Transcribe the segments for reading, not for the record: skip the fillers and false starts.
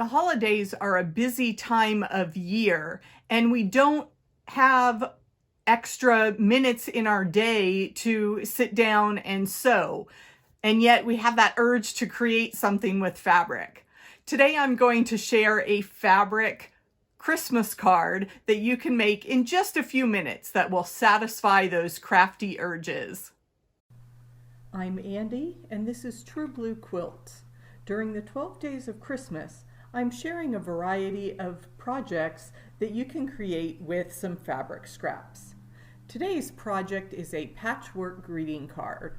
The holidays are a busy time of year, and we don't have extra minutes in our day to sit down and sew. And yet we have that urge to create something with fabric. Today I'm going to share a fabric Christmas card that you can make in just a few minutes that will satisfy those crafty urges. I'm Andy, and this is True Blue Quilts. During the 12 days of Christmas, I'm sharing a variety of projects that you can create with some fabric scraps. Today's project is a patchwork greeting card.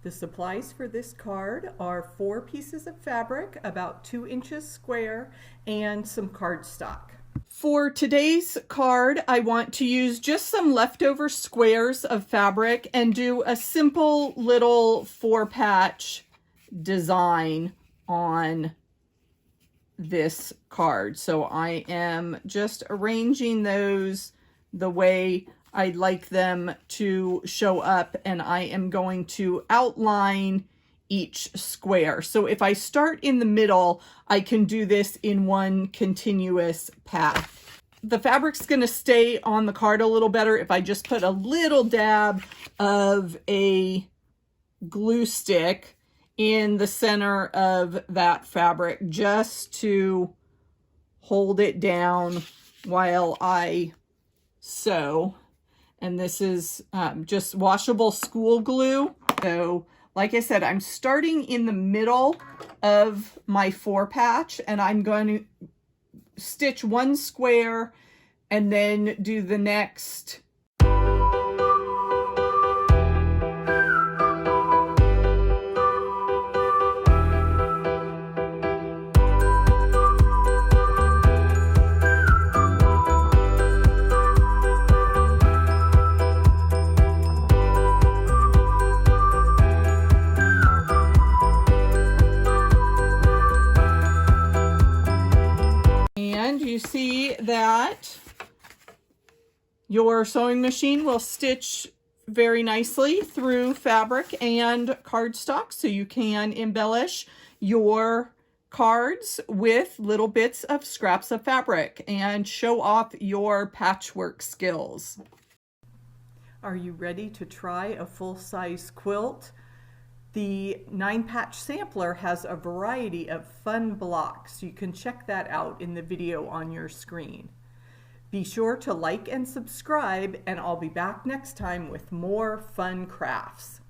The supplies for this card are 4 pieces of fabric, about 2 inches square, and some cardstock. For today's card, I want to use just some leftover squares of fabric and do a simple little 4-patch design on this card. So I am just arranging those the way I'd like them to show up, and I am going to outline each square. So if I start in the middle, I can do this in one continuous path. The fabric's going to stay on the card a little better if I just put a little dab of a glue stick in the center of that fabric just to hold it down while I sew. And this is just washable school glue. So like I said, I'm starting in the middle of my 4-patch, and I'm going to stitch 1 square and then do the next . You see that your sewing machine will stitch very nicely through fabric and cardstock, so you can embellish your cards with little bits of scraps of fabric and show off your patchwork skills. Are you ready to try a full-size quilt? The 9-patch sampler has a variety of fun blocks. You can check that out in the video on your screen. Be sure to like and subscribe, and I'll be back next time with more fun crafts.